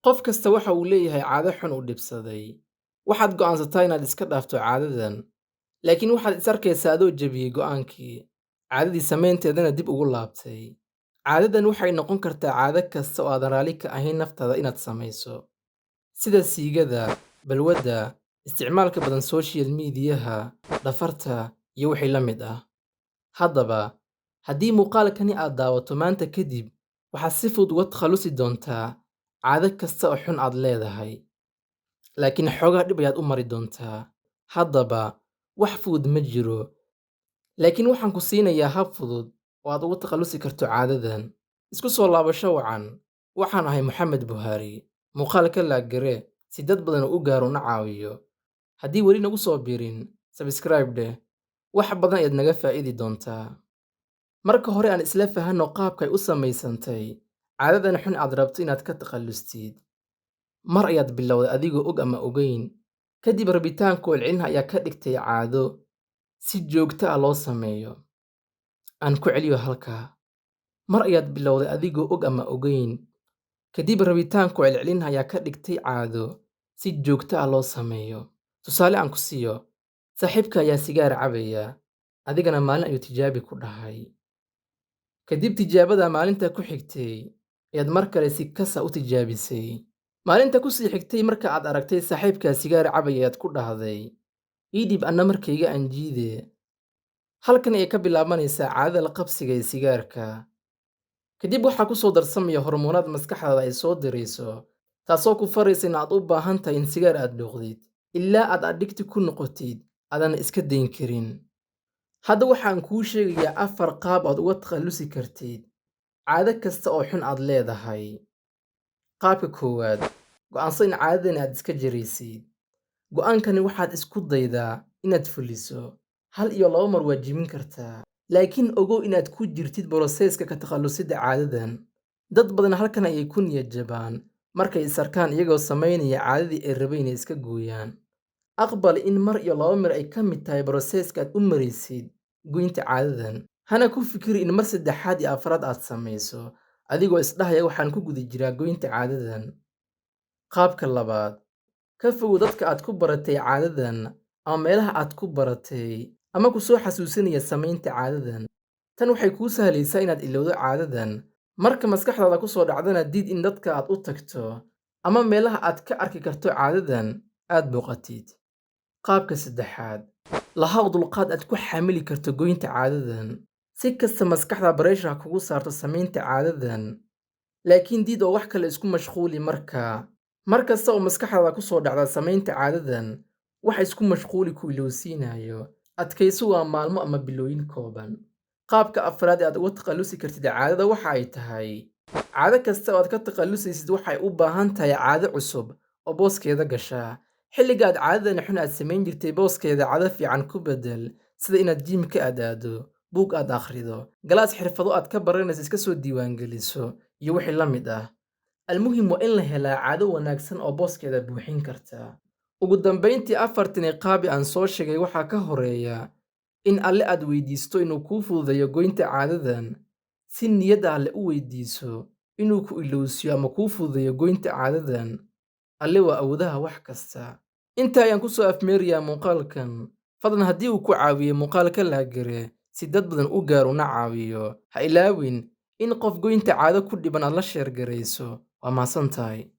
Qof kasta waxa uu leeyahay caado xun uu dhibsaday. Waxaad go'aansataa inaad iska dhaafto caadadan, laakiin waxaad is arkaysaa adoo jebiyey go'aankii, caadadii samaynteedana dib ugu laabtay. Caadadan waxay noqon kartaa caado kasta oo aadan raalli ka ahayn naftaada inaad samayso, sida siigada, balwadda, isticmaalka badan social miidiyaha, dhafarta, iyo wixii la mid ah. Haddaba, haddii muuqaalkani aad daawato maanta kadib, waxaad si fudud uga takhalusi doontaa caado kasta oo xun aad leedahay, laakiin xoogaa dhib ayaad u mari doontaa. Haddaba, wax fudud ma jiro, laakiin waxaan ku siinayaa hab fudud oo aad uga takhalusi karto caadadan. Isku soo laabasho wacan. Waxaan ahay Moxamed Buhari. Muuqaalka laag garee si dad badan u gaaro una caawiyo. Haddii weli nagu soo biirin, subscribe dheh. Wax badan ayaad naga faa'iidi doontaa. Marka hore aan isla fahanno qaabkay u samaysantay caadadan xun aad rabto inaad ka takhallustid. Mar ayaad bilowday adigoo og ama ogeyn, kadib rabitaanka celcelinta ayaa ka dhigtay caado si joogto ah loo sameeyo. Aan ku celiyo halkaa. Mar ayaad bilowday adigoo og ama ogeyn, kadib rabitaanka celcelinta ayaa ka dhigtay caado si joogto ah loo sameeyo. Tusaale aan ku siiyo, saaxiibka ayaa sigaar cabaya, adigana maalin ayuu tijaabi ku dhahay. Kadib tijaabada maalinta ku xigtay ayaad mar kale si kas ah u tijaabisay. Maalinta ku sii xigtay marka aad aragtay saaxiibkaa sigaar cabaya ayaad ku dhahday, ii dhib anna markayga aan jiide. Halkan ayay ka bilaabanaysaa caadada la qabsiga ee sigaarka. Kadib waxaa ku soo darsamaya hormoonaad maskaxdaada ay soo dirayso, taasoo ku faraysa in aad u baahan tahay in sigaar aad dhuuqdid, ilaa aad addicted ku noqotid aadan iska dayn karin. Hadda waxaan kuu sheegayaa 4 qaab aad uga takhallusi kartid caado kasta oo xun aad leedahay. Qaabka koowaad, go'aanso in caadadan aad iska jaraysid. Go'aankani waxaad isku daydaa inaad fuliso 1 iyo 2 mar waad jebin kartaa, laakiin ogow inaad ku jirtid boroseeska ka takhallusidda caadadan. Dad badan halkan ayay ku niyad jabaan markay is arkaan iyagoo samaynaya caadadii ay rabeen inay iska gooyaan. Aqbal in 1 iyo 2 mar ay ka mid tahay boroseeska aad u maraysid goynta caadadan. Hana ku fikiri in mar 3aad iyo 4aad aad samayso, adigoo isdhahaya waxaan ku guda jiraa goynta caadadan. Qaabka labaad, ka fogow dadka aad ku baratay caadadan ama meelaha aad ku baratay ama ku soo xasuusinaya samaynta caadadan. Tan waxay kuu sahlaysaa inaad ilowdo caadadan. Marka maskaxdaada ku soo dhacdana diid in dadka aad u tagto ama meelaha aad ka arki karto caadadan aad booqatid. Qaabka saddexaad, lahaw dulqaad aad ku xamili karto goynta caadadan. Si kasta maskaxda pressure kugu saarto samaynta caadadan, laakiin diid oo wax kale isku mashquuli markaa. Mar kasta oo maskaxdaada ku soo dhacda samaynta caadadan, wax isku mashquuli ku ilowsiinayo. Adkayso waa maalmo ama bilooyin kooban. Qaabka afraad ee aad uga takhallusi kartid caadada waxa ay tahay, caado kasta oo aad ka takhallusaysid waxay u baahan tahay caado cusub oo booskeeda gasha. Xilliga aad caadadan xun aad samayn jirtay booskeeda caado fiican ku beddel, sida inaad gym-ka aado, buug aad akhrido, galaas xirfado aad ka baranayso iska soo diiwaangeliso, iyo wixii la mid ah. Almuhim waa in la helaa caado wanaagsan oo booskeeda buuxin karta. Ugu dambayntii 4tan qaab ee aan soo sheegay waxaa ka horeeya in Alle aad weydiisto inuu kuu fududeeyo goynta caadadan. Si niyad Alle u weydiiso inuu ku ilowsiyo ama kuu fududeeyo goynta caadadan. Alle waa awoodaha wax kasta. Intaa ayaan ku soo afmeerayaa muuqaalkan. Fadlan haddii uu ku caawiyey muuqaalka laag garee si dad badan u gaaro una caawiyo. Ha ilaawin in qof goynta caado ku dhiban aad la sheer garayso. Waa mahadsantahay.